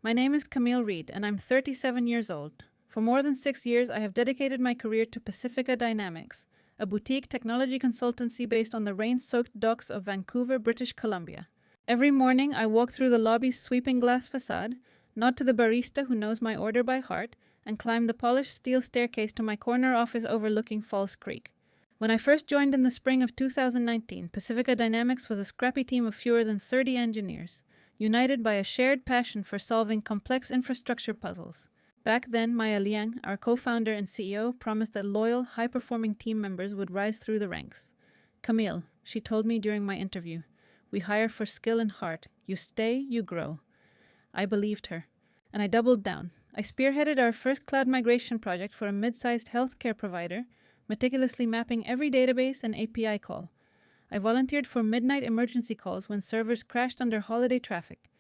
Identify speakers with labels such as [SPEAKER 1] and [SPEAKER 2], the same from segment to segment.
[SPEAKER 1] My name is Camille Reed, and I'm 37 years old. For more than 6 years, I have dedicated my career to Pacifica Dynamics, a boutique technology consultancy based on the rain-soaked docks of Vancouver, British Columbia. Every morning, I walk through the lobby's sweeping glass facade, nod to the barista who knows my order by heart, and climb the polished steel staircase to my corner office overlooking Falls Creek. When I first joined in the spring of 2019, Pacifica Dynamics was a scrappy team of fewer than 30 engineers, united by a shared passion for solving complex infrastructure puzzles. Back then, Maya Liang, our co-founder and CEO, promised that loyal, high-performing team members would rise through the ranks. "Camille," she told me during my interview, "we hire for skill and heart. You stay, you grow." I believed her, and I doubled down. I spearheaded our first cloud migration project for a mid-sized healthcare provider, meticulously mapping every database and API call. I volunteered for midnight emergency calls when servers crashed under holiday traffic.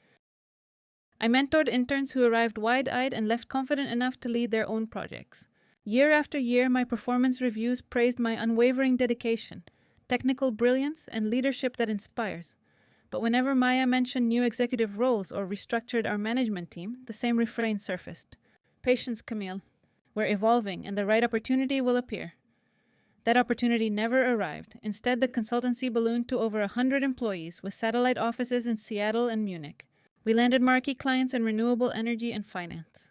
[SPEAKER 1] I mentored interns who arrived wide-eyed and left confident enough to lead their own projects. Year after year, my performance reviews praised my unwavering dedication, technical brilliance, and leadership that inspires. But whenever Maya mentioned new executive roles or restructured our management team, the same refrain surfaced. "Patience, Camille. We're evolving, and the right opportunity will appear." That opportunity never arrived. Instead, the consultancy ballooned to over 100 employees, with satellite offices in Seattle and Munich. We landed marquee clients in renewable energy and finance.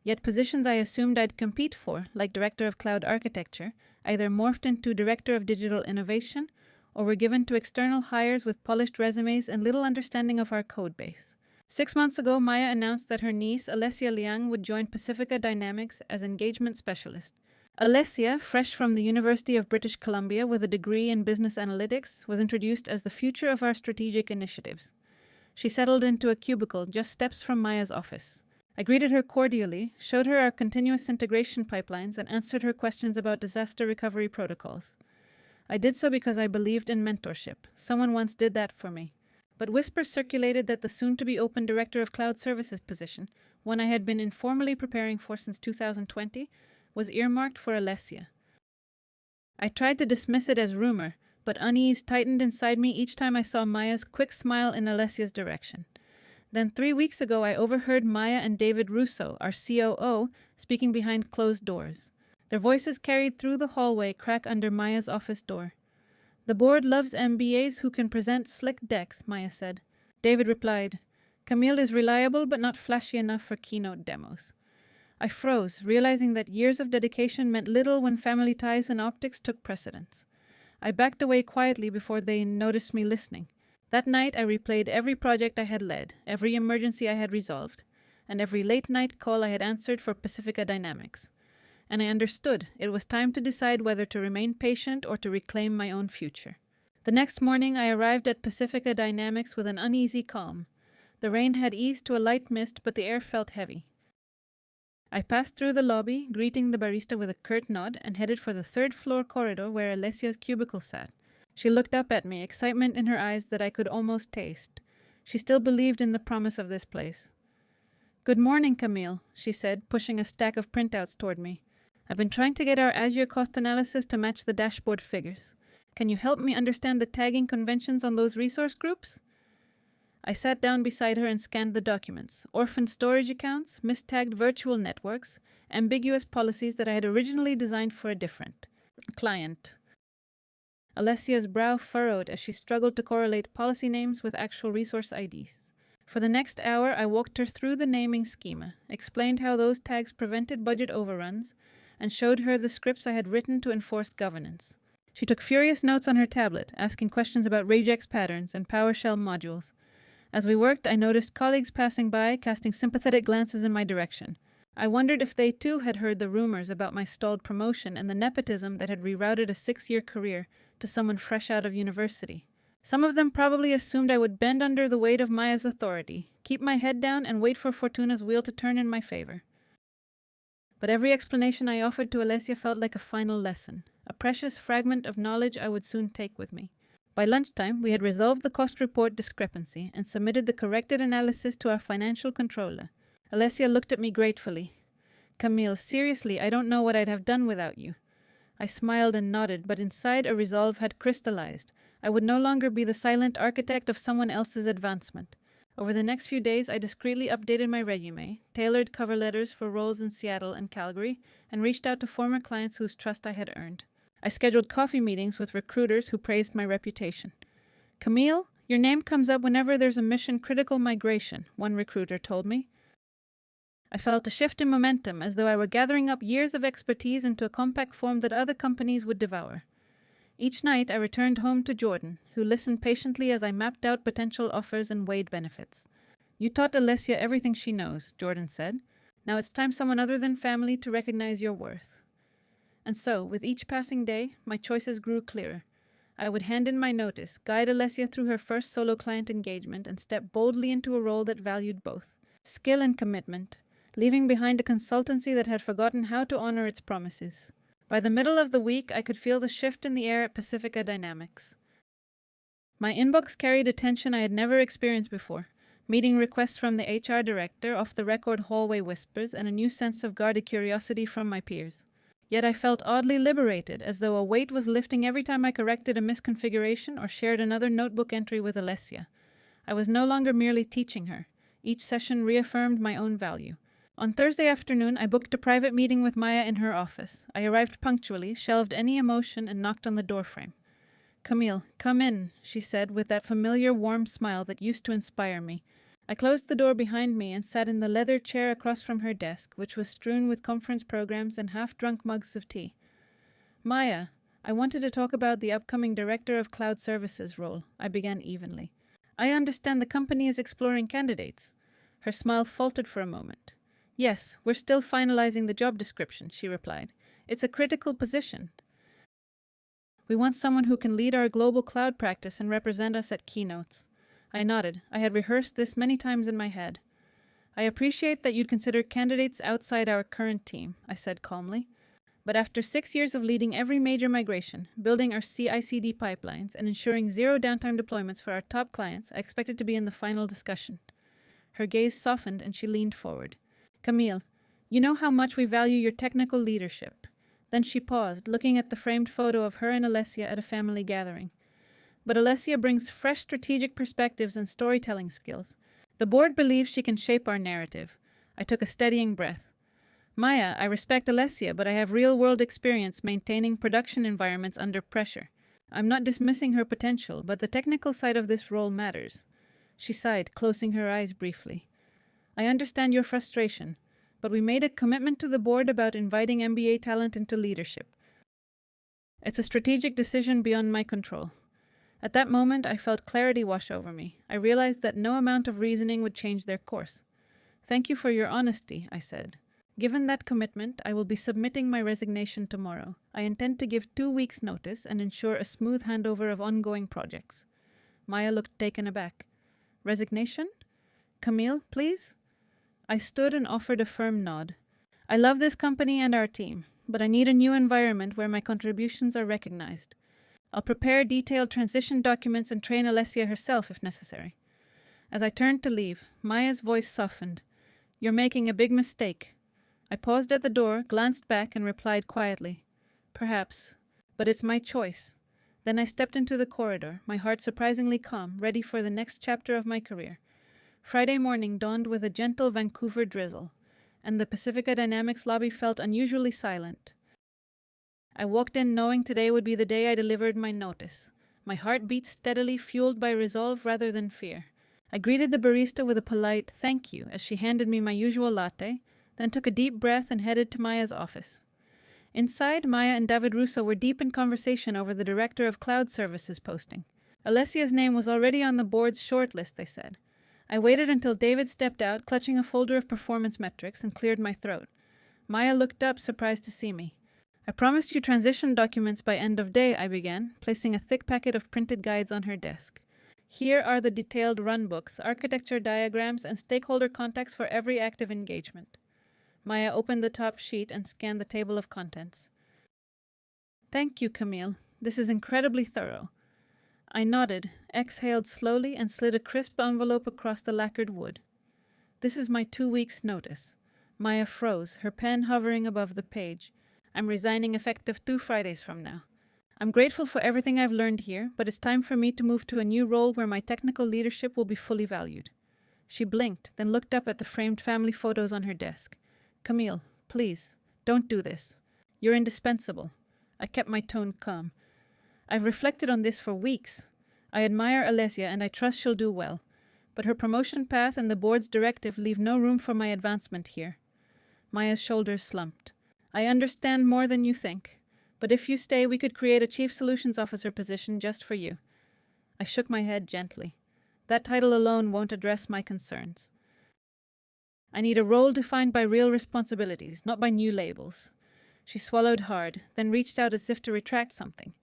[SPEAKER 1] Yet positions I assumed I'd compete for, like Director of Cloud Architecture, either morphed into Director of Digital Innovation or were given to external hires with polished resumes and little understanding of our code base. 6 months ago, Maya announced that her niece, Alessia Liang, would join Pacifica Dynamics as engagement specialist. Alessia, fresh from the University of British Columbia with a degree in business analytics, was introduced as the future of our strategic initiatives. She settled into a cubicle just steps from Maya's office. I greeted her cordially, showed her our continuous integration pipelines, and answered her questions about disaster recovery protocols. I did so because I believed in mentorship. Someone once did that for me. But whispers circulated that the soon-to-be-open Director of Cloud Services position, one I had been informally preparing for since 2020, was earmarked for Alessia. I tried to dismiss it as rumor, but unease tightened inside me each time I saw Maya's quick smile in Alessia's direction. Then 3 weeks ago I overheard Maya and David Russo, our COO, speaking behind closed doors. Their voices carried through the hallway crack under Maya's office door. "The board loves MBAs who can present slick decks," Maya said. David replied, "Camille is reliable but not flashy enough for keynote demos." I froze, realizing that years of dedication meant little when family ties and optics took precedence. I backed away quietly before they noticed me listening. That night I replayed every project I had led, every emergency I had resolved, and every late-night call I had answered for Pacifica Dynamics. And I understood it was time to decide whether to remain patient or to reclaim my own future. The next morning I arrived at Pacifica Dynamics with an uneasy calm. The rain had eased to a light mist, but the air felt heavy. I passed through the lobby, greeting the barista with a curt nod, and headed for the third-floor corridor where Alessia's cubicle sat. She looked up at me, excitement in her eyes that I could almost taste. She still believed in the promise of this place. "Good morning, Camille," she said, pushing a stack of printouts toward me. "I've been trying to get our Azure cost analysis to match the dashboard figures. Can you help me understand the tagging conventions on those resource groups?" I sat down beside her and scanned the documents. Orphaned storage accounts, mistagged virtual networks, ambiguous policies that I had originally designed for a different client. Alessia's brow furrowed as she struggled to correlate policy names with actual resource IDs. For the next hour, I walked her through the naming schema, explained how those tags prevented budget overruns, and showed her the scripts I had written to enforce governance. She took furious notes on her tablet, asking questions about regex patterns and PowerShell modules. As we worked, I noticed colleagues passing by, casting sympathetic glances in my direction. I wondered if they too had heard the rumors about my stalled promotion and the nepotism that had rerouted a 6-year career to someone fresh out of university. Some of them probably assumed I would bend under the weight of Maya's authority, keep my head down, and wait for Fortuna's wheel to turn in my favor. But every explanation I offered to Alessia felt like a final lesson, a precious fragment of knowledge I would soon take with me. By lunchtime, we had resolved the cost report discrepancy and submitted the corrected analysis to our financial controller. Alessia looked at me gratefully. "Camille, seriously, I don't know what I'd have done without you." I smiled and nodded, but inside a resolve had crystallized. I would no longer be the silent architect of someone else's advancement. Over the next few days, I discreetly updated my resume, tailored cover letters for roles in Seattle and Calgary, and reached out to former clients whose trust I had earned. I scheduled coffee meetings with recruiters who praised my reputation. "Camille, your name comes up whenever there's a mission-critical migration," one recruiter told me. I felt a shift in momentum, as though I were gathering up years of expertise into a compact form that other companies would devour. Each night, I returned home to Jordan, who listened patiently as I mapped out potential offers and weighed benefits. "You taught Alessia everything she knows," Jordan said. "Now it's time someone other than family to recognize your worth." And so, with each passing day, my choices grew clearer. I would hand in my notice, guide Alessia through her first solo client engagement, and step boldly into a role that valued both skill and commitment, leaving behind a consultancy that had forgotten how to honor its promises. By the middle of the week, I could feel the shift in the air at Pacifica Dynamics. My inbox carried attention I had never experienced before, meeting requests from the HR director, off-the-record hallway whispers, and a new sense of guarded curiosity from my peers. Yet I felt oddly liberated, as though a weight was lifting every time I corrected a misconfiguration or shared another notebook entry with Alessia. I was no longer merely teaching her. Each session reaffirmed my own value. On Thursday afternoon, I booked a private meeting with Maya in her office. I arrived punctually, shelved any emotion, and knocked on the doorframe. "Camille, come in," she said with that familiar warm smile that used to inspire me. I closed the door behind me and sat in the leather chair across from her desk, which was strewn with conference programs and half-drunk mugs of tea. "Maya, I wanted to talk about the upcoming Director of Cloud Services role," I began evenly. "I understand the company is exploring candidates." Her smile faltered for a moment. "Yes, we're still finalizing the job description," she replied. "It's a critical position. We want someone who can lead our global cloud practice and represent us at keynotes." I nodded. I had rehearsed this many times in my head. "I appreciate that you'd consider candidates outside our current team," I said calmly. "But after 6 years of leading every major migration, building our CI/CD pipelines, and ensuring zero downtime deployments for our top clients, I expected to be in the final discussion." Her gaze softened and she leaned forward. "Camille, you know how much we value your technical leadership." Then she paused, looking at the framed photo of her and Alessia at a family gathering. "But Alessia brings fresh strategic perspectives and storytelling skills. The board believes she can shape our narrative." I took a steadying breath. "Maya, I respect Alessia, but I have real-world experience maintaining production environments under pressure. I'm not dismissing her potential, but the technical side of this role matters." She sighed, closing her eyes briefly. "I understand your frustration, but we made a commitment to the board about inviting MBA talent into leadership. It's a strategic decision beyond my control." At that moment, I felt clarity wash over me. I realized that no amount of reasoning would change their course. "Thank you for your honesty," I said. "Given that commitment, I will be submitting my resignation tomorrow. I intend to give 2 weeks' notice and ensure a smooth handover of ongoing projects." Maya looked taken aback. "Resignation? Camille, please?" I stood and offered a firm nod. "I love this company and our team, but I need a new environment where my contributions are recognized. I'll prepare detailed transition documents and train Alessia herself if necessary." As I turned to leave, Maya's voice softened. "You're making a big mistake." I paused at the door, glanced back, and replied quietly, "Perhaps, but it's my choice." Then I stepped into the corridor, my heart surprisingly calm, ready for the next chapter of my career. Friday morning dawned with a gentle Vancouver drizzle, and the Pacifica Dynamics lobby felt unusually silent. I walked in knowing today would be the day I delivered my notice. My heart beat steadily, fueled by resolve rather than fear. I greeted the barista with a polite "thank you" as she handed me my usual latte, then took a deep breath and headed to Maya's office. Inside, Maya and David Russo were deep in conversation over the Director of Cloud Services posting. Alessia's name was already on the board's shortlist, they said. I waited until David stepped out, clutching a folder of performance metrics, and cleared my throat. Maya looked up, surprised to see me. "I promised you transition documents by end of day," I began, placing a thick packet of printed guides on her desk. "Here are the detailed runbooks, architecture diagrams, and stakeholder contacts for every active engagement." Maya opened the top sheet and scanned the table of contents. "Thank you, Camille. This is incredibly thorough." I nodded, exhaled slowly, and slid a crisp envelope across the lacquered wood. "This is my 2 weeks' notice." Maya froze, her pen hovering above the page. "I'm resigning effective 2 Fridays from now. I'm grateful for everything I've learned here, but it's time for me to move to a new role where my technical leadership will be fully valued." She blinked, then looked up at the framed family photos on her desk. "Camille, please, don't do this. You're indispensable." I kept my tone calm. "I've reflected on this for weeks. I admire Alessia and I trust she'll do well. But her promotion path and the board's directive leave no room for my advancement here." Maya's shoulders slumped. "I understand more than you think. But if you stay, we could create a Chief Solutions Officer position just for you." I shook my head gently. "That title alone won't address my concerns. I need a role defined by real responsibilities, not by new labels." She swallowed hard, then reached out as if to retract something.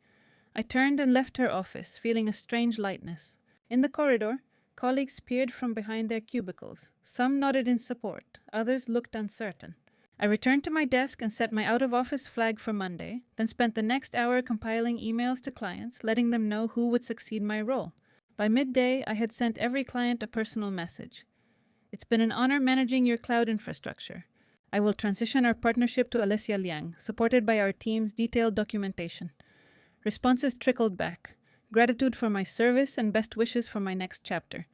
[SPEAKER 1] I turned and left her office, feeling a strange lightness. In the corridor, colleagues peered from behind their cubicles. Some nodded in support, others looked uncertain. I returned to my desk and set my out-of-office flag for Monday, then spent the next hour compiling emails to clients, letting them know who would succeed my role. By midday, I had sent every client a personal message. "It's been an honor managing your cloud infrastructure. I will transition our partnership to Alessia Liang, supported by our team's detailed documentation." Responses trickled back. Gratitude for my service and best wishes for my next chapter.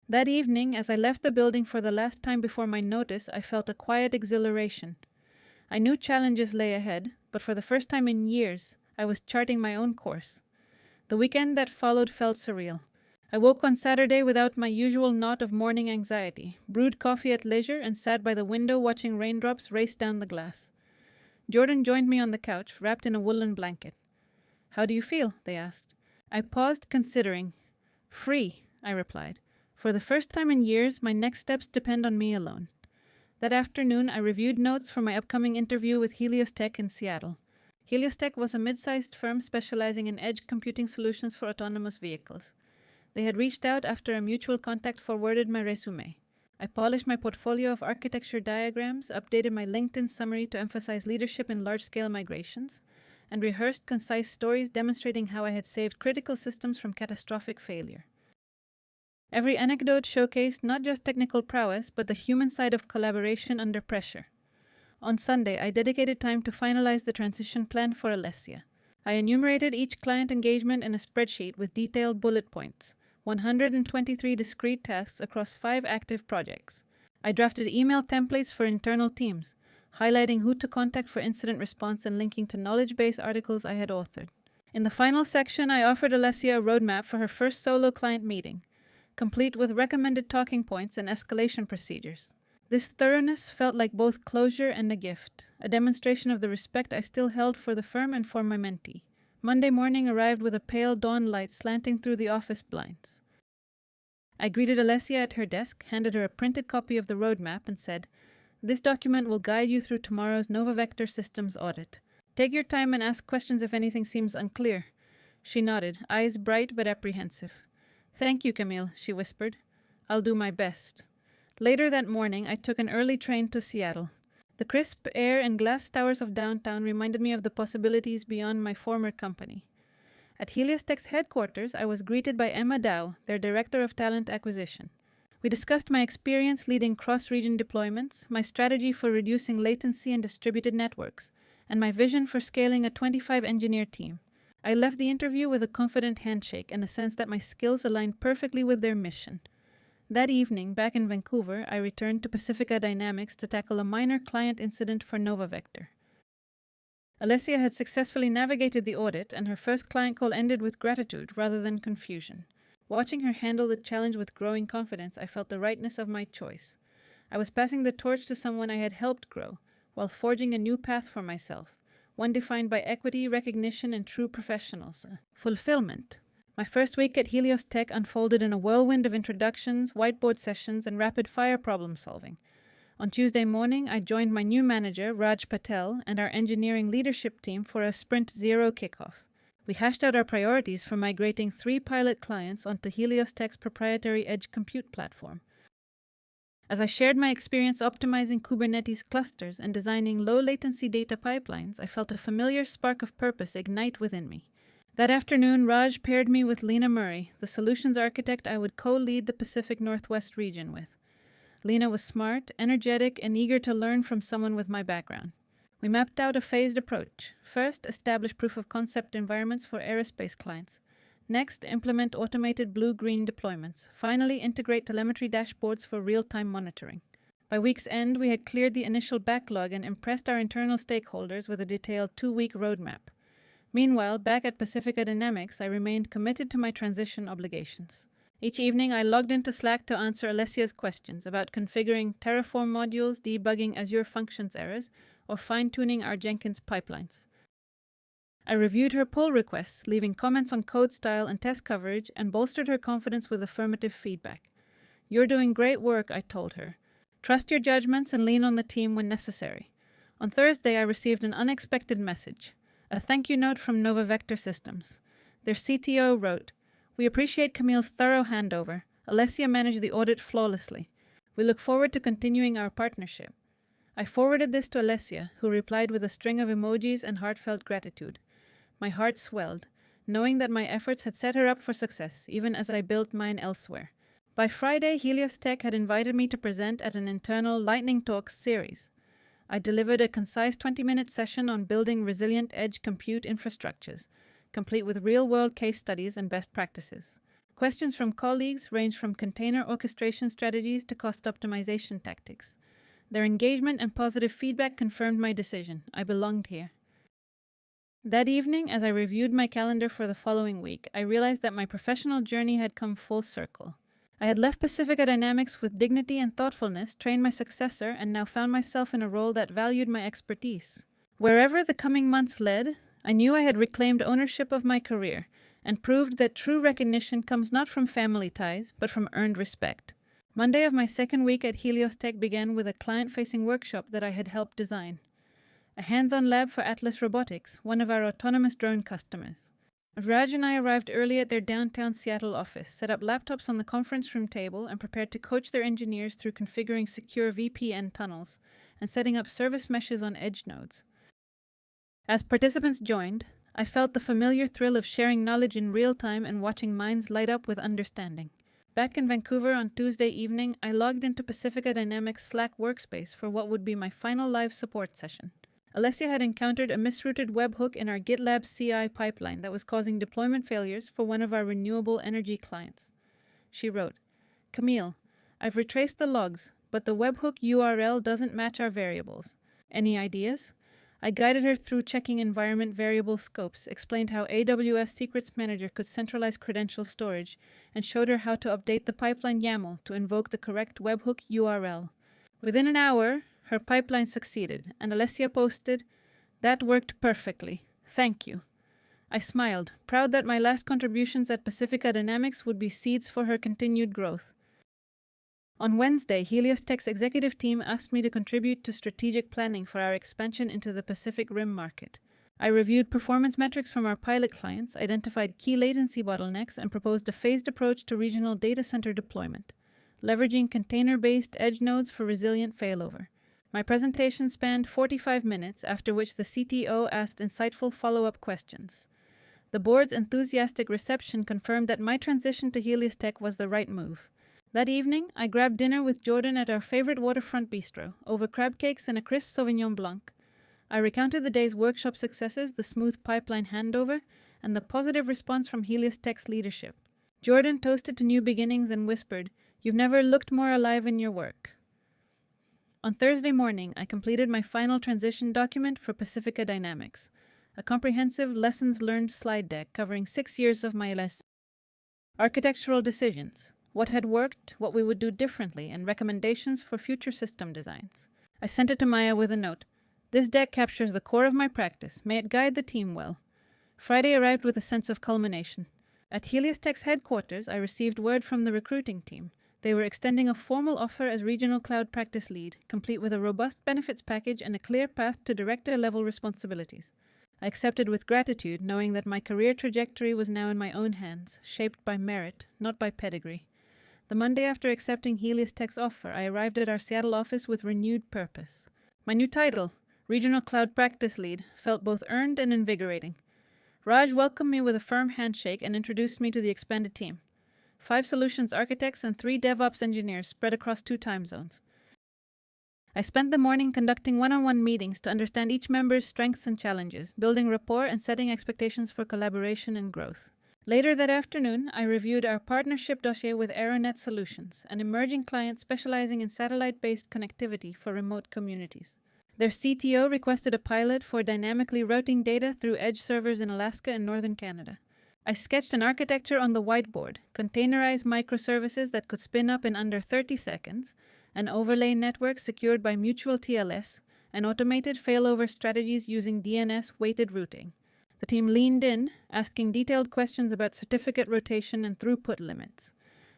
[SPEAKER 1] That evening, as I left the building for the last time before my notice, I felt a quiet exhilaration. I knew challenges lay ahead, but for the first time in years, I was charting my own course. The weekend that followed felt surreal. I woke on Saturday without my usual knot of morning anxiety, brewed coffee at leisure, and sat by the window watching raindrops race down the glass. Jordan joined me on the couch, wrapped in a woolen blanket. "How do you feel?" they asked. I paused, considering. "Free," I replied. "For the first time in years, my next steps depend on me alone." That afternoon, I reviewed notes for my upcoming interview with HeliosTech in Seattle. HeliosTech was a mid-sized firm specializing in edge computing solutions for autonomous vehicles. They had reached out after a mutual contact forwarded my resume. I polished my portfolio of architecture diagrams, updated my LinkedIn summary to emphasize leadership in large-scale migrations, and rehearsed concise stories demonstrating how I had saved critical systems from catastrophic failure. Every anecdote showcased not just technical prowess, but the human side of collaboration under pressure. On Sunday, I dedicated time to finalize the transition plan for Alessia. I enumerated each client engagement in a spreadsheet with detailed bullet points, 123 discrete tasks across 5 active projects. I drafted email templates for internal teams, highlighting who to contact for incident response and linking to knowledge base articles I had authored. In the final section, I offered Alessia a roadmap for her first solo client meeting, complete with recommended talking points and escalation procedures. This thoroughness felt like both closure and a gift, a demonstration of the respect I still held for the firm and for my mentee. Monday morning arrived with a pale dawn light slanting through the office blinds. I greeted Alessia at her desk, handed her a printed copy of the roadmap, and said, "This document will guide you through tomorrow's NovaVector systems audit. Take your time and ask questions if anything seems unclear." She nodded, eyes bright but apprehensive. "Thank you, Camille," she whispered. "I'll do my best." Later that morning, I took an early train to Seattle. The crisp air and glass towers of downtown reminded me of the possibilities beyond my former company. At HeliosTech's headquarters, I was greeted by Emma Dow, their Director of Talent Acquisition. We discussed my experience leading cross-region deployments, my strategy for reducing latency in distributed networks, and my vision for scaling a 25-engineer team. I left the interview with a confident handshake and a sense that my skills aligned perfectly with their mission. That evening, back in Vancouver, I returned to Pacifica Dynamics to tackle a minor client incident for NovaVector. Alessia had successfully navigated the audit, and her first client call ended with gratitude rather than confusion. Watching her handle the challenge with growing confidence, I felt the rightness of my choice. I was passing the torch to someone I had helped grow, while forging a new path for myself, one defined by equity, recognition, and true professionalism. Fulfillment. My first week at HeliosTech unfolded in a whirlwind of introductions, whiteboard sessions, and rapid-fire problem-solving. On Tuesday morning, I joined my new manager, Raj Patel, and our engineering leadership team for a Sprint Zero kickoff. We hashed out our priorities for migrating 3 pilot clients onto HeliosTech's proprietary edge compute platform. As I shared my experience optimizing Kubernetes clusters and designing low-latency data pipelines, I felt a familiar spark of purpose ignite within me. That afternoon, Raj paired me with Lena Murray, the solutions architect I would co-lead the Pacific Northwest region with. Lena was smart, energetic, and eager to learn from someone with my background. We mapped out a phased approach. First, establish proof-of-concept environments for aerospace clients. Next, implement automated blue-green deployments. Finally, integrate telemetry dashboards for real-time monitoring. By week's end, we had cleared the initial backlog and impressed our internal stakeholders with a detailed 2-week roadmap. Meanwhile, back at Pacifica Dynamics, I remained committed to my transition obligations. Each evening, I logged into Slack to answer Alessia's questions about configuring Terraform modules, debugging Azure Functions errors, or fine-tuning our Jenkins pipelines. I reviewed her pull requests, leaving comments on code style and test coverage, and bolstered her confidence with affirmative feedback. "You're doing great work," I told her. "Trust your judgments and lean on the team when necessary." On Thursday, I received an unexpected message, a thank you note from Nova Vector Systems. Their CTO wrote, "We appreciate Camille's thorough handover. Alessia managed the audit flawlessly. We look forward to continuing our partnership." I forwarded this to Alessia, who replied with a string of emojis and heartfelt gratitude. My heart swelled, knowing that my efforts had set her up for success, even as I built mine elsewhere. By Friday, HeliosTech had invited me to present at an internal Lightning Talks series. I delivered a concise 20-minute session on building resilient edge compute infrastructures, complete with real-world case studies and best practices. Questions from colleagues ranged from container orchestration strategies to cost optimization tactics. Their engagement and positive feedback confirmed my decision. I belonged here. That evening, as I reviewed my calendar for the following week, I realized that my professional journey had come full circle. I had left Pacifica Dynamics with dignity and thoughtfulness, trained my successor, and now found myself in a role that valued my expertise. Wherever the coming months led, I knew I had reclaimed ownership of my career and proved that true recognition comes not from family ties, but from earned respect. Monday of my second week at HeliosTech began with a client-facing workshop that I had helped design. A hands-on lab for Atlas Robotics, one of our autonomous drone customers. Raj and I arrived early at their downtown Seattle office, set up laptops on the conference room table, and prepared to coach their engineers through configuring secure VPN tunnels and setting up service meshes on edge nodes. As participants joined, I felt the familiar thrill of sharing knowledge in real time and watching minds light up with understanding. Back in Vancouver on Tuesday evening, I logged into Pacifica Dynamics Slack workspace for what would be my final live support session. Alessia had encountered a misrouted webhook in our GitLab CI pipeline that was causing deployment failures for one of our renewable energy clients. She wrote, "Camille, I've retraced the logs, but the webhook URL doesn't match our variables. Any ideas?" I guided her through checking environment variable scopes, explained how AWS Secrets Manager could centralize credential storage, and showed her how to update the pipeline YAML to invoke the correct webhook URL. Within an hour, her pipeline succeeded, and Alessia posted, "That worked perfectly. Thank you." I smiled, proud that my last contributions at Pacifica Dynamics would be seeds for her continued growth. On Wednesday, HeliosTech's executive team asked me to contribute to strategic planning for our expansion into the Pacific Rim market. I reviewed performance metrics from our pilot clients, identified key latency bottlenecks, and proposed a phased approach to regional data center deployment, leveraging container-based edge nodes for resilient failover. My presentation spanned 45 minutes, after which the CTO asked insightful follow-up questions. The board's enthusiastic reception confirmed that my transition to HeliosTech was the right move. That evening, I grabbed dinner with Jordan at our favorite waterfront bistro, over crab cakes and a crisp Sauvignon Blanc. I recounted the day's workshop successes, the smooth pipeline handover, and the positive response from HeliosTech's leadership. Jordan toasted to new beginnings and whispered, "You've never looked more alive in your work." On Thursday morning, I completed my final transition document for Pacifica Dynamics, a comprehensive lessons learned slide deck covering 6 years of my lessons. Architectural decisions, what had worked, what we would do differently, and recommendations for future system designs. I sent it to Maya with a note. "This deck captures the core of my practice. May it guide the team well." Friday arrived with a sense of culmination. At HeliosTech's headquarters, I received word from the recruiting team. They were extending a formal offer as Regional Cloud Practice Lead, complete with a robust benefits package and a clear path to director-level responsibilities. I accepted with gratitude, knowing that my career trajectory was now in my own hands, shaped by merit, not by pedigree. The Monday after accepting HeliosTech's offer, I arrived at our Seattle office with renewed purpose. My new title, Regional Cloud Practice Lead, felt both earned and invigorating. Raj welcomed me with a firm handshake and introduced me to the expanded team. 5 solutions architects and 3 DevOps engineers spread across 2 time zones. I spent the morning conducting one-on-one meetings to understand each member's strengths and challenges, building rapport and setting expectations for collaboration and growth. Later that afternoon, I reviewed our partnership dossier with Aeronet Solutions, an emerging client specializing in satellite-based connectivity for remote communities. Their CTO requested a pilot for dynamically routing data through edge servers in Alaska and northern Canada. I sketched an architecture on the whiteboard, containerized microservices that could spin up in under 30 seconds, an overlay network secured by mutual TLS, and automated failover strategies using DNS-weighted routing. The team leaned in, asking detailed questions about certificate rotation and throughput limits.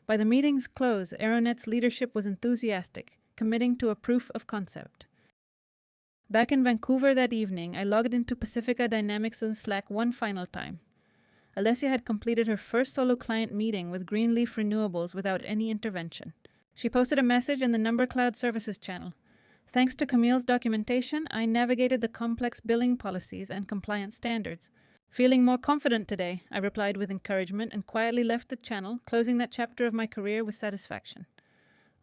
[SPEAKER 1] By the meeting's close, Aeronet's leadership was enthusiastic, committing to a proof of concept. Back in Vancouver that evening, I logged into Pacifica Dynamics' Slack one final time. Alessia had completed her first solo client meeting with Greenleaf Renewables without any intervention. She posted a message in the Number Cloud Services channel. Thanks to Camille's documentation, I navigated the complex billing policies and compliance standards. Feeling more confident today, I replied with encouragement and quietly left the channel, closing that chapter of my career with satisfaction.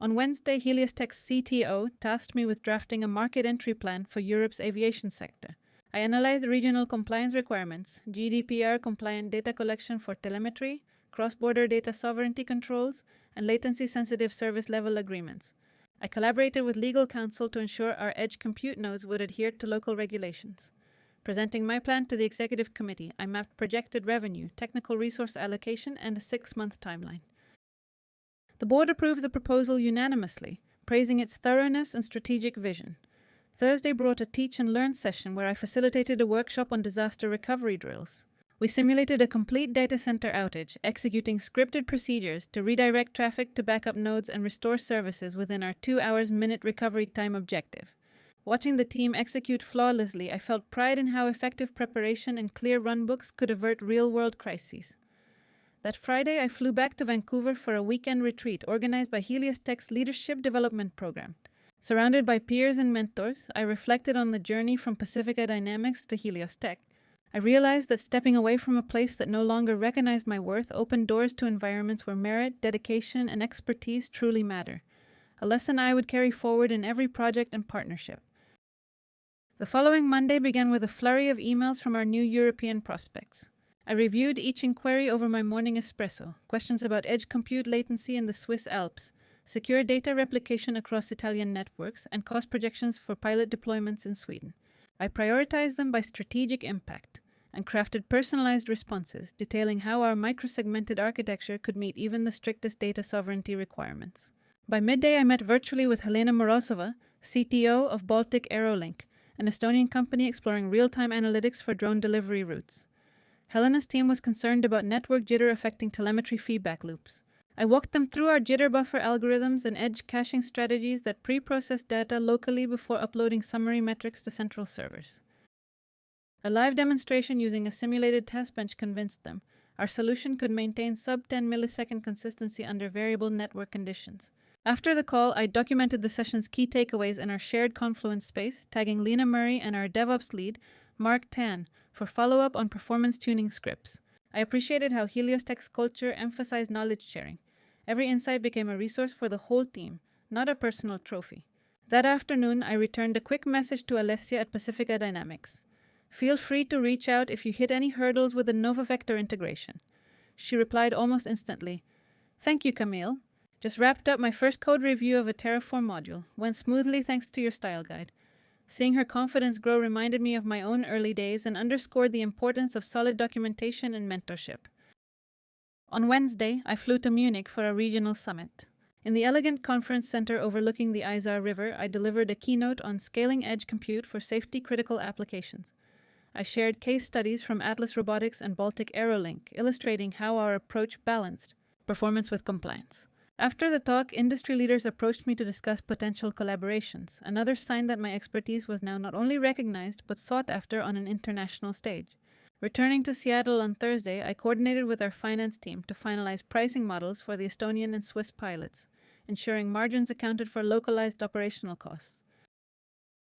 [SPEAKER 1] On Wednesday, HeliosTech's CTO tasked me with drafting a market entry plan for Europe's aviation sector. I analyzed regional compliance requirements, GDPR-compliant data collection for telemetry, cross-border data sovereignty controls, and latency-sensitive service-level agreements. I collaborated with legal counsel to ensure our edge compute nodes would adhere to local regulations. Presenting my plan to the executive committee, I mapped projected revenue, technical resource allocation, and a 6-month timeline. The board approved the proposal unanimously, praising its thoroughness and strategic vision. Thursday brought a teach and learn session where I facilitated a workshop on disaster recovery drills. We simulated a complete data center outage, executing scripted procedures to redirect traffic to backup nodes and restore services within our 2 hours minute recovery time objective. Watching the team execute flawlessly, I felt pride in how effective preparation and clear runbooks could avert real-world crises. That Friday, I flew back to Vancouver for a weekend retreat organized by HeliosTech's Leadership Development Program. Surrounded by peers and mentors, I reflected on the journey from Pacifica Dynamics to HeliosTech. I realized that stepping away from a place that no longer recognized my worth opened doors to environments where merit, dedication, and expertise truly matter, a lesson I would carry forward in every project and partnership. The following Monday began with a flurry of emails from our new European prospects. I reviewed each inquiry over my morning espresso, questions about edge compute latency in the Swiss Alps, secure data replication across Italian networks, and cost projections for pilot deployments in Sweden. I prioritized them by strategic impact and crafted personalized responses detailing how our microsegmented architecture could meet even the strictest data sovereignty requirements. By midday, I met virtually with Helena Morozova, CTO of Baltic Aerolink, an Estonian company exploring real-time analytics for drone delivery routes. Helena's team was concerned about network jitter affecting telemetry feedback loops. I walked them through our jitter buffer algorithms and edge caching strategies that pre-process data locally before uploading summary metrics to central servers. A live demonstration using a simulated test bench convinced them our solution could maintain sub-10 millisecond consistency under variable network conditions. After the call, I documented the session's key takeaways in our shared Confluence space, tagging Lena Murray and our DevOps lead, Mark Tan, for follow-up on performance tuning scripts. I appreciated how HeliosTech's culture emphasized knowledge sharing. Every insight became a resource for the whole team, not a personal trophy. That afternoon, I returned a quick message to Alessia at Pacifica Dynamics. Feel free to reach out if you hit any hurdles with the Nova Vector integration. She replied almost instantly, "Thank you, Camille. Just wrapped up my first code review of a Terraform module. Went smoothly thanks to your style guide." Seeing her confidence grow reminded me of my own early days and underscored the importance of solid documentation and mentorship. On Wednesday, I flew to Munich for a regional summit. In the elegant conference center overlooking the Isar River, I delivered a keynote on scaling edge compute for safety-critical applications. I shared case studies from Atlas Robotics and Baltic Aerolink, illustrating how our approach balanced performance with compliance. After the talk, industry leaders approached me to discuss potential collaborations, another sign that my expertise was now not only recognized but sought after on an international stage. Returning to Seattle on Thursday, I coordinated with our finance team to finalize pricing models for the Estonian and Swiss pilots, ensuring margins accounted for localized operational costs.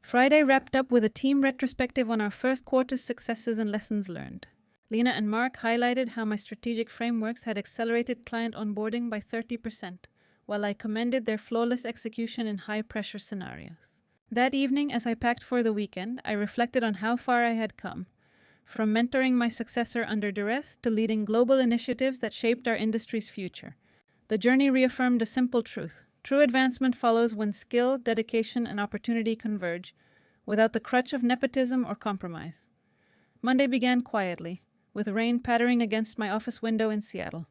[SPEAKER 1] Friday wrapped up with a team retrospective on our first quarter's successes and lessons learned. Lena and Mark highlighted how my strategic frameworks had accelerated client onboarding by 30%, while I commended their flawless execution in high-pressure scenarios. That evening, as I packed for the weekend, I reflected on how far I had come. from mentoring my successor under duress to leading global initiatives that shaped our industry's future. The journey reaffirmed a simple truth. True advancement follows when skill, dedication, and opportunity converge, without the crutch of nepotism or compromise. Monday began quietly, with rain pattering against my office window in Seattle.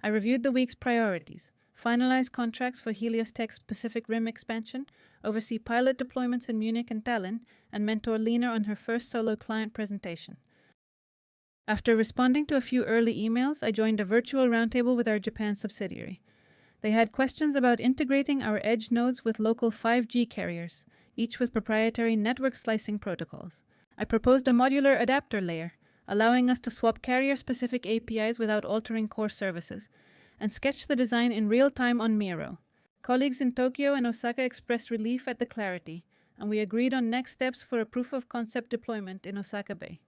[SPEAKER 1] I reviewed the week's priorities, finalized contracts for HeliosTech's Pacific Rim expansion, oversee pilot deployments in Munich and Tallinn, and mentor Lena on her first solo client presentation. After responding to a few early emails, I joined a virtual roundtable with our Japan subsidiary. They had questions about integrating our edge nodes with local 5G carriers, each with proprietary network slicing protocols. I proposed a modular adapter layer, allowing us to swap carrier-specific APIs without altering core services, and sketched the design in real time on Miro. Colleagues in Tokyo and Osaka expressed relief at the clarity, and we agreed on next steps for a proof-of-concept deployment in Osaka Bay.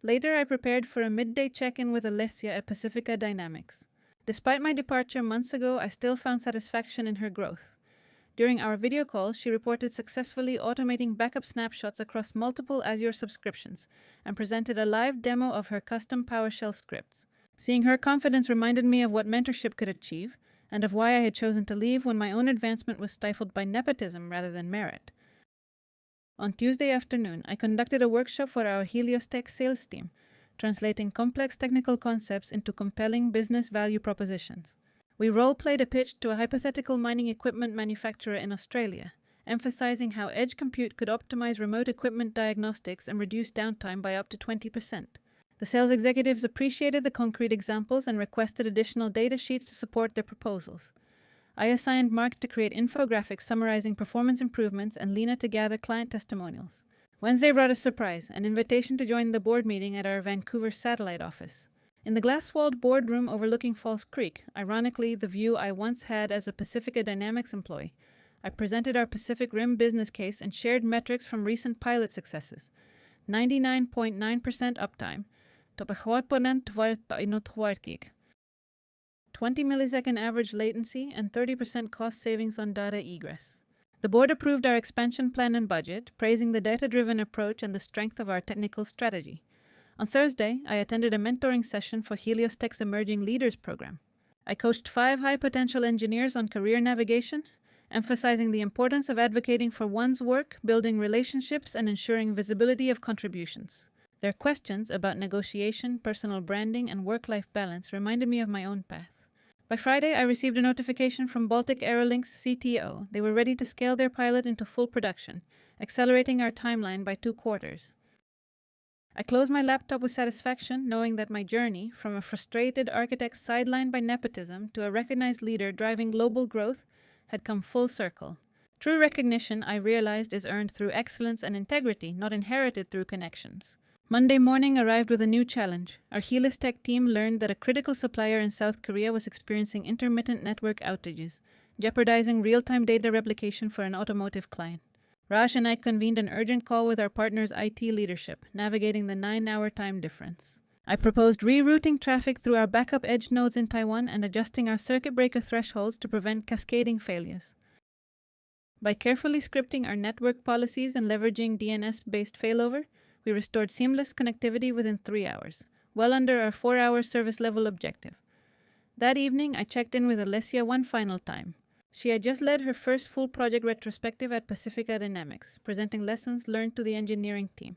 [SPEAKER 1] Later, I prepared for a midday check-in with Alessia at Pacifica Dynamics. Despite my departure months ago, I still found satisfaction in her growth. During our video call, she reported successfully automating backup snapshots across multiple Azure subscriptions and presented a live demo of her custom PowerShell scripts. Seeing her confidence reminded me of what mentorship could achieve and of why I had chosen to leave when my own advancement was stifled by nepotism rather than merit. On Tuesday afternoon, I conducted a workshop for our HeliosTech sales team, translating complex technical concepts into compelling business value propositions. We role-played a pitch to a hypothetical mining equipment manufacturer in Australia, emphasizing how edge compute could optimize remote equipment diagnostics and reduce downtime by up to 20%. The sales executives appreciated the concrete examples and requested additional data sheets to support their proposals. I assigned Mark to create infographics summarizing performance improvements and Lena to gather client testimonials. Wednesday brought a surprise, an invitation to join the board meeting at our Vancouver satellite office. In the glass-walled boardroom overlooking False Creek, ironically the view I once had as a Pacifica Dynamics employee, I presented our Pacific Rim business case and shared metrics from recent pilot successes. 99.9% uptime, 20 millisecond average latency, and 30% cost savings on data egress. The board approved our expansion plan and budget, praising the data-driven approach and the strength of our technical strategy. On Thursday, I attended a mentoring session for HeliosTech's Emerging Leaders program. I coached 5 high-potential engineers on career navigation, emphasizing the importance of advocating for one's work, building relationships, and ensuring visibility of contributions. Their questions about negotiation, personal branding, and work-life balance reminded me of my own path. By Friday, I received a notification from Baltic Aerolink's CTO. They were ready to scale their pilot into full production, accelerating our timeline by 2 quarters. I closed my laptop with satisfaction, knowing that my journey, from a frustrated architect sidelined by nepotism to a recognized leader driving global growth, had come full circle. True recognition, I realized, is earned through excellence and integrity, not inherited through connections. Monday morning arrived with a new challenge. Our HeliosTech team learned that a critical supplier in South Korea was experiencing intermittent network outages, jeopardizing real-time data replication for an automotive client. Raj and I convened an urgent call with our partner's IT leadership, navigating the 9-hour time difference. I proposed rerouting traffic through our backup edge nodes in Taiwan and adjusting our circuit breaker thresholds to prevent cascading failures. By carefully scripting our network policies and leveraging DNS-based failover, we restored seamless connectivity within 3 hours, well under our 4-hour service level objective. That evening, I checked in with Alessia one final time. She had just led her first full project retrospective at Pacifica Dynamics, presenting lessons learned to the engineering team.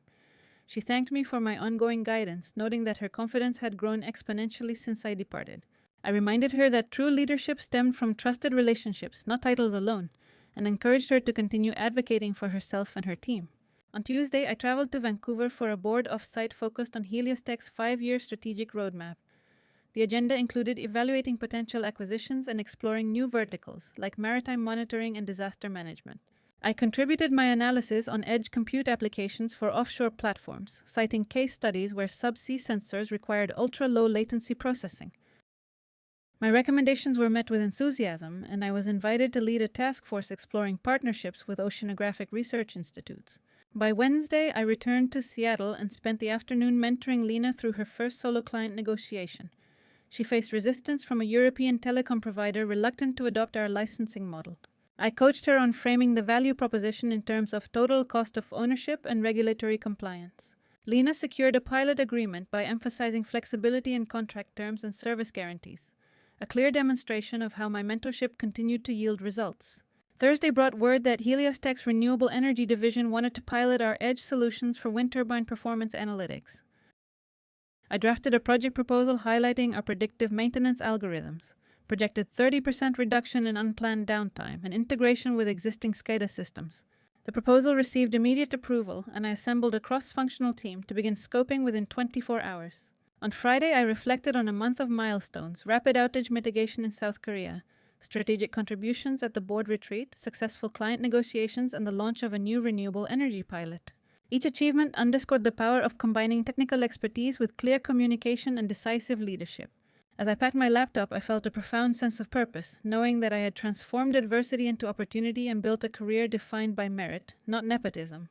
[SPEAKER 1] She thanked me for my ongoing guidance, noting that her confidence had grown exponentially since I departed. I reminded her that true leadership stemmed from trusted relationships, not titles alone, and encouraged her to continue advocating for herself and her team. On Tuesday, I traveled to Vancouver for a board off-site focused on HeliosTech's 5-year strategic roadmap. The agenda included evaluating potential acquisitions and exploring new verticals, like maritime monitoring and disaster management. I contributed my analysis on edge compute applications for offshore platforms, citing case studies where subsea sensors required ultra-low latency processing. My recommendations were met with enthusiasm, and I was invited to lead a task force exploring partnerships with oceanographic research institutes. By Wednesday, I returned to Seattle and spent the afternoon mentoring Lena through her first solo client negotiation. She faced resistance from a European telecom provider reluctant to adopt our licensing model. I coached her on framing the value proposition in terms of total cost of ownership and regulatory compliance. Lena secured a pilot agreement by emphasizing flexibility in contract terms and service guarantees, a clear demonstration of how my mentorship continued to yield results. Thursday brought word that HeliosTech's renewable energy division wanted to pilot our edge solutions for wind turbine performance analytics. I drafted a project proposal highlighting our predictive maintenance algorithms, projected 30% reduction in unplanned downtime, and integration with existing SCADA systems. The proposal received immediate approval, and I assembled a cross-functional team to begin scoping within 24 hours. On Friday, I reflected on a month of milestones: rapid outage mitigation in South Korea, strategic contributions at the board retreat, successful client negotiations, and the launch of a new renewable energy pilot. Each achievement underscored the power of combining technical expertise with clear communication and decisive leadership. As I packed my laptop, I felt a profound sense of purpose, knowing that I had transformed adversity into opportunity and built a career defined by merit, not nepotism.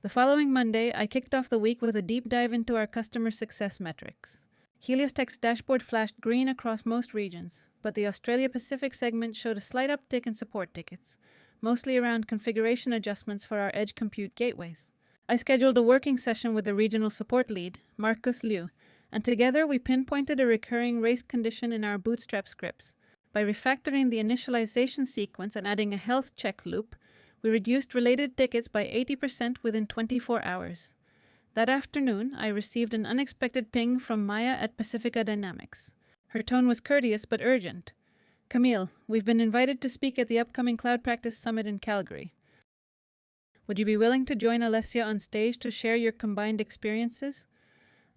[SPEAKER 1] The following Monday, I kicked off the week with a deep dive into our customer success metrics. HeliosTech's dashboard flashed green across most regions, but the Australia Pacific segment showed a slight uptick in support tickets, mostly around configuration adjustments for our edge compute gateways. I scheduled a working session with the regional support lead, Marcus Liu, and together we pinpointed a recurring race condition in our Bootstrap scripts. By refactoring the initialization sequence and adding a health check loop, we reduced related tickets by 80% within 24 hours. That afternoon, I received an unexpected ping from Maya at Pacifica Dynamics. Her tone was courteous but urgent. "Camille, we've been invited to speak at the upcoming Cloud Practice Summit in Calgary. Would you be willing to join Alessia on stage to share your combined experiences?"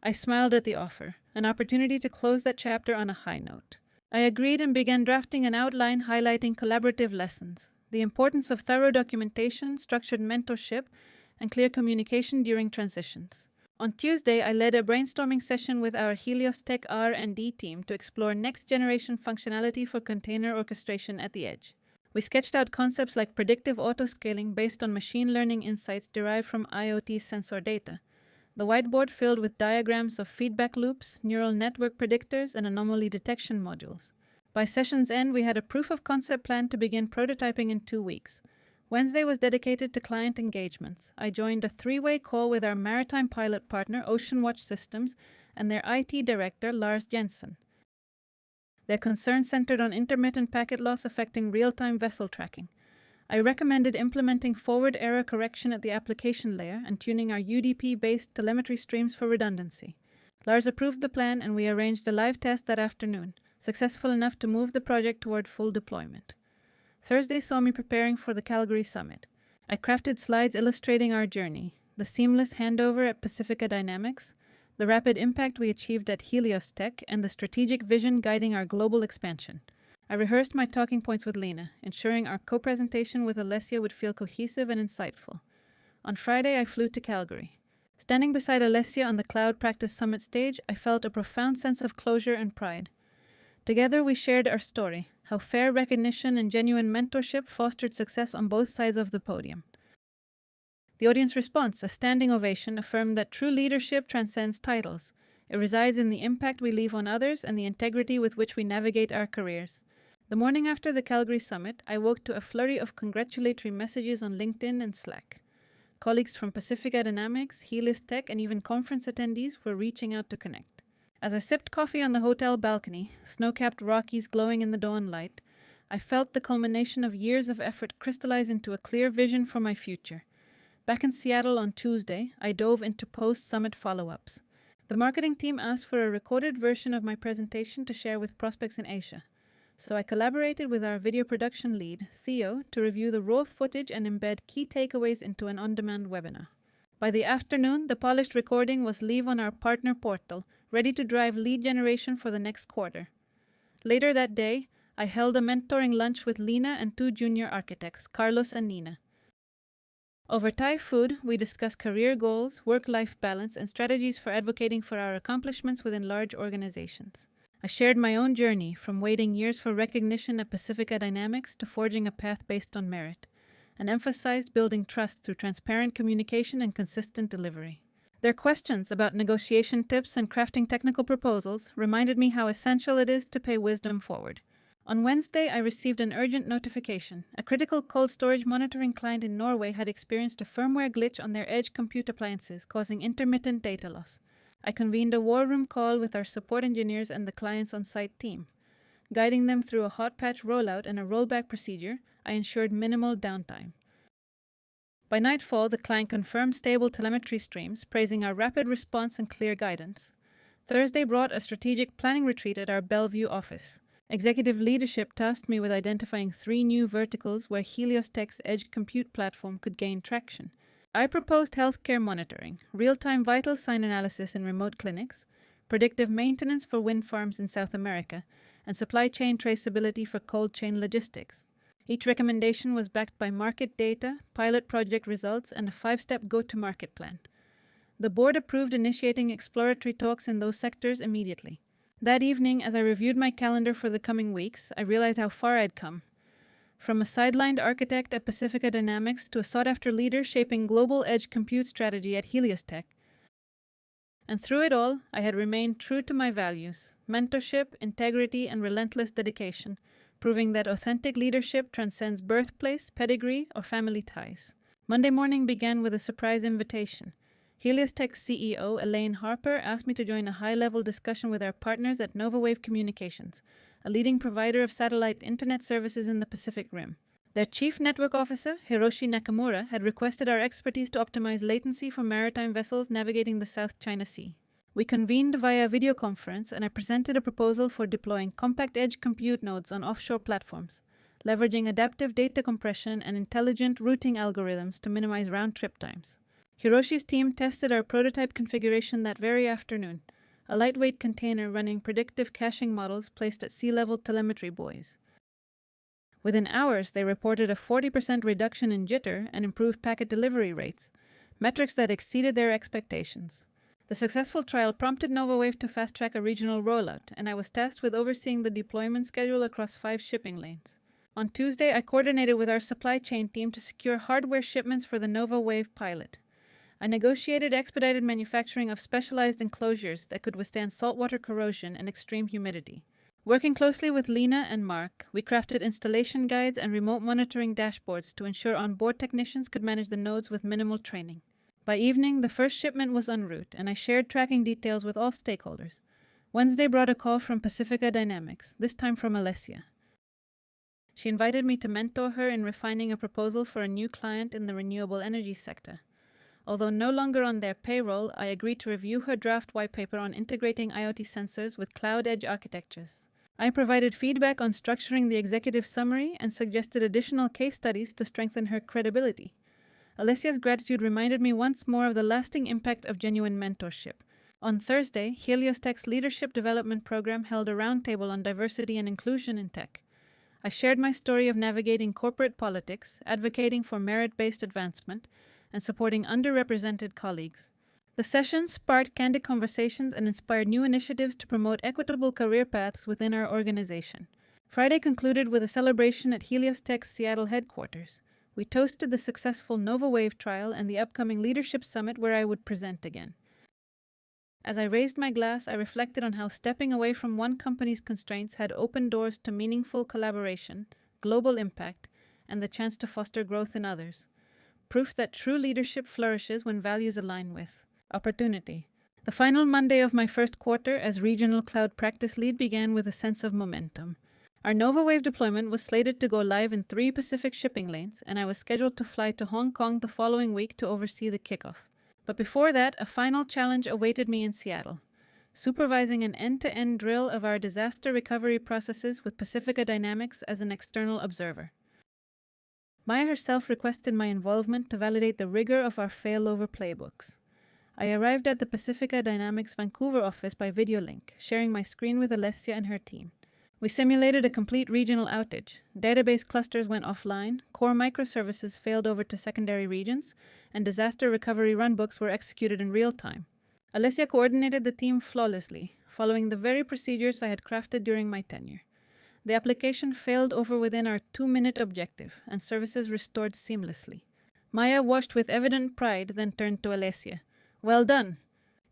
[SPEAKER 1] I smiled at the offer, an opportunity to close that chapter on a high note. I agreed and began drafting an outline highlighting collaborative lessons, the importance of thorough documentation, structured mentorship, and clear communication during transitions. On Tuesday, I led a brainstorming session with our HeliosTech R&D team to explore next-generation functionality for container orchestration at the edge. We sketched out concepts like predictive autoscaling based on machine learning insights derived from IoT sensor data, the whiteboard filled with diagrams of feedback loops, neural network predictors, and anomaly detection modules. By session's end, we had a proof-of-concept plan to begin prototyping in 2 weeks. Wednesday was dedicated to client engagements. I joined a 3-way call with our maritime pilot partner, Ocean Watch Systems, and their IT director, Lars Jensen. Their concerns centered on intermittent packet loss affecting real-time vessel tracking. I recommended implementing forward error correction at the application layer and tuning our UDP-based telemetry streams for redundancy. Lars approved the plan, and we arranged a live test that afternoon, successful enough to move the project toward full deployment. Thursday saw me preparing for the Calgary Summit. I crafted slides illustrating our journey, the seamless handover at Pacifica Dynamics, the rapid impact we achieved at HeliosTech, and the strategic vision guiding our global expansion. I rehearsed my talking points with Lena, ensuring our co-presentation with Alessia would feel cohesive and insightful. On Friday, I flew to Calgary. Standing beside Alessia on the Cloud Practice Summit stage, I felt a profound sense of closure and pride. Together, we shared our story, how fair recognition and genuine mentorship fostered success on both sides of the podium. The audience response, a standing ovation, affirmed that true leadership transcends titles. It resides in the impact we leave on others and the integrity with which we navigate our careers. The morning after the Calgary Summit, I woke to a flurry of congratulatory messages on LinkedIn and Slack. Colleagues from Pacifica Dynamics, HeliosTech, and even conference attendees were reaching out to connect. As I sipped coffee on the hotel balcony, snow-capped Rockies glowing in the dawn light, I felt the culmination of years of effort crystallize into a clear vision for my future. Back in Seattle on Tuesday, I dove into post-summit follow-ups. The marketing team asked for a recorded version of my presentation to share with prospects in Asia. So I collaborated with our video production lead, Theo, to review the raw footage and embed key takeaways into an on-demand webinar. By the afternoon, the polished recording was live on our partner portal, ready to drive lead generation for the next quarter. Later that day, I held a mentoring lunch with Lena and 2 junior architects, Carlos and Nina. Over Thai food, we discussed career goals, work-life balance, and strategies for advocating for our accomplishments within large organizations. I shared my own journey, from waiting years for recognition at Pacifica Dynamics to forging a path based on merit, and emphasized building trust through transparent communication and consistent delivery. Their questions about negotiation tips and crafting technical proposals reminded me how essential it is to pay wisdom forward. On Wednesday, I received an urgent notification. A critical cold storage monitoring client in Norway had experienced a firmware glitch on their edge compute appliances, causing intermittent data loss. I convened a war room call with our support engineers and the client's on-site team. Guiding them through a hot patch rollout and a rollback procedure, I ensured minimal downtime. By nightfall, the client confirmed stable telemetry streams, praising our rapid response and clear guidance. Thursday brought a strategic planning retreat at our Bellevue office. Executive leadership tasked me with identifying 3 new verticals where HeliosTech's edge compute platform could gain traction. I proposed healthcare monitoring, real-time vital sign analysis in remote clinics, predictive maintenance for wind farms in South America, and supply chain traceability for cold chain logistics. Each recommendation was backed by market data, pilot project results, and a 5-step go-to-market plan. The board approved initiating exploratory talks in those sectors immediately. That evening, as I reviewed my calendar for the coming weeks, I realized how far I'd come. From a sidelined architect at Pacifica Dynamics to a sought-after leader shaping global edge compute strategy at HeliosTech. And through it all, I had remained true to my values: mentorship, integrity, and relentless dedication, proving that authentic leadership transcends birthplace, pedigree, or family ties. Monday morning began with a surprise invitation. HeliosTech's CEO, Elaine Harper, asked me to join a high-level discussion with our partners at NovaWave Communications, a leading provider of satellite internet services in the Pacific Rim. Their chief network officer, Hiroshi Nakamura, had requested our expertise to optimize latency for maritime vessels navigating the South China Sea. We convened via video conference, and I presented a proposal for deploying compact edge compute nodes on offshore platforms, leveraging adaptive data compression and intelligent routing algorithms to minimize round-trip times. Hiroshi's team tested our prototype configuration that very afternoon, a lightweight container running predictive caching models placed at sea-level telemetry buoys. Within hours, they reported a 40% reduction in jitter and improved packet delivery rates, metrics that exceeded their expectations. The successful trial prompted NovaWave to fast-track a regional rollout, and I was tasked with overseeing the deployment schedule across 5 shipping lanes. On Tuesday, I coordinated with our supply chain team to secure hardware shipments for the NovaWave pilot. I negotiated expedited manufacturing of specialized enclosures that could withstand saltwater corrosion and extreme humidity. Working closely with Lena and Mark, we crafted installation guides and remote monitoring dashboards to ensure onboard technicians could manage the nodes with minimal training. By evening, the first shipment was en route, and I shared tracking details with all stakeholders. Wednesday brought a call from Pacifica Dynamics, this time from Alessia. She invited me to mentor her in refining a proposal for a new client in the renewable energy sector. Although no longer on their payroll, I agreed to review her draft white paper on integrating IoT sensors with cloud edge architectures. I provided feedback on structuring the executive summary and suggested additional case studies to strengthen her credibility. Alessia's gratitude reminded me once more of the lasting impact of genuine mentorship. On Thursday, HeliosTech's leadership development program held a roundtable on diversity and inclusion in tech. I shared my story of navigating corporate politics, advocating for merit-based advancement, and supporting underrepresented colleagues. The session sparked candid conversations and inspired new initiatives to promote equitable career paths within our organization. Friday concluded with a celebration at HeliosTech's Seattle headquarters. We toasted the successful NovaWave trial and the upcoming Leadership Summit where I would present again. As I raised my glass, I reflected on how stepping away from one company's constraints had opened doors to meaningful collaboration, global impact, and the chance to foster growth in others. Proof that true leadership flourishes when values align with opportunity. The final Monday of my first quarter as Regional Cloud Practice Lead began with a sense of momentum. Our NovaWave deployment was slated to go live in 3 Pacific shipping lanes, and I was scheduled to fly to Hong Kong the following week to oversee the kickoff. But before that, a final challenge awaited me in Seattle, supervising an end-to-end drill of our disaster recovery processes with Pacifica Dynamics as an external observer. Maya herself requested my involvement to validate the rigor of our failover playbooks. I arrived at the Pacifica Dynamics Vancouver office by video link, sharing my screen with Alessia and her team. We simulated a complete regional outage. Database clusters went offline, core microservices failed over to secondary regions, and disaster recovery runbooks were executed in real time. Alessia coordinated the team flawlessly, following the very procedures I had crafted during my tenure. The application failed over within our 2-minute objective, and services restored seamlessly. Maya watched with evident pride, then turned to Alessia. "Well done.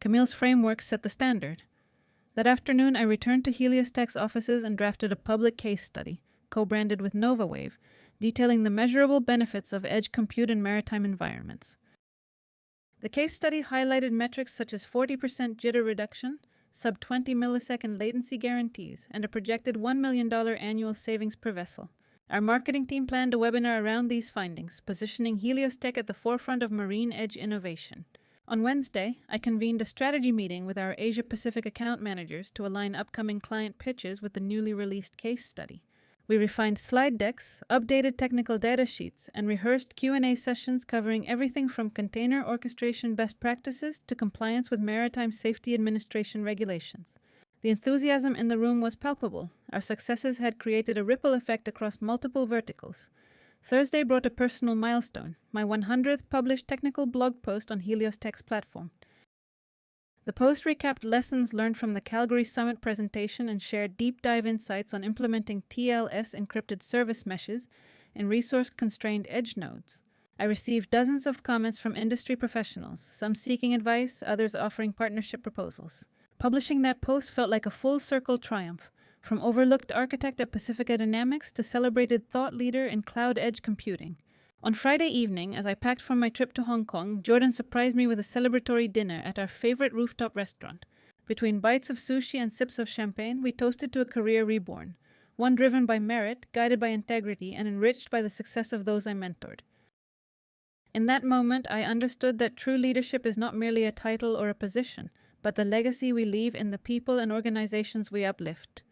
[SPEAKER 1] Camille's framework set the standard." That afternoon, I returned to HeliosTech's offices and drafted a public case study, co-branded with NovaWave, detailing the measurable benefits of edge compute in maritime environments. The case study highlighted metrics such as 40% jitter reduction, sub-20 millisecond latency guarantees, and a projected $1 million annual savings per vessel. Our marketing team planned a webinar around these findings, positioning HeliosTech at the forefront of marine edge innovation. On Wednesday, I convened a strategy meeting with our Asia-Pacific account managers to align upcoming client pitches with the newly released case study. We refined slide decks, updated technical data sheets, and rehearsed Q&A sessions covering everything from container orchestration best practices to compliance with Maritime Safety Administration regulations. The enthusiasm in the room was palpable. Our successes had created a ripple effect across multiple verticals. Thursday brought a personal milestone, my 100th published technical blog post on HeliosTech's platform. The post recapped lessons learned from the Calgary Summit presentation and shared deep dive insights on implementing TLS encrypted service meshes in resource-constrained edge nodes. I received dozens of comments from industry professionals, some seeking advice, others offering partnership proposals. Publishing that post felt like a full-circle triumph, from overlooked architect at Pacifica Dynamics to celebrated thought leader in cloud edge computing. On Friday evening, as I packed for my trip to Hong Kong, Jordan surprised me with a celebratory dinner at our favorite rooftop restaurant. Between bites of sushi and sips of champagne, we toasted to a career reborn, one driven by merit, guided by integrity, and enriched by the success of those I mentored. In that moment, I understood that true leadership is not merely a title or a position, but the legacy we leave in the people and organizations we uplift.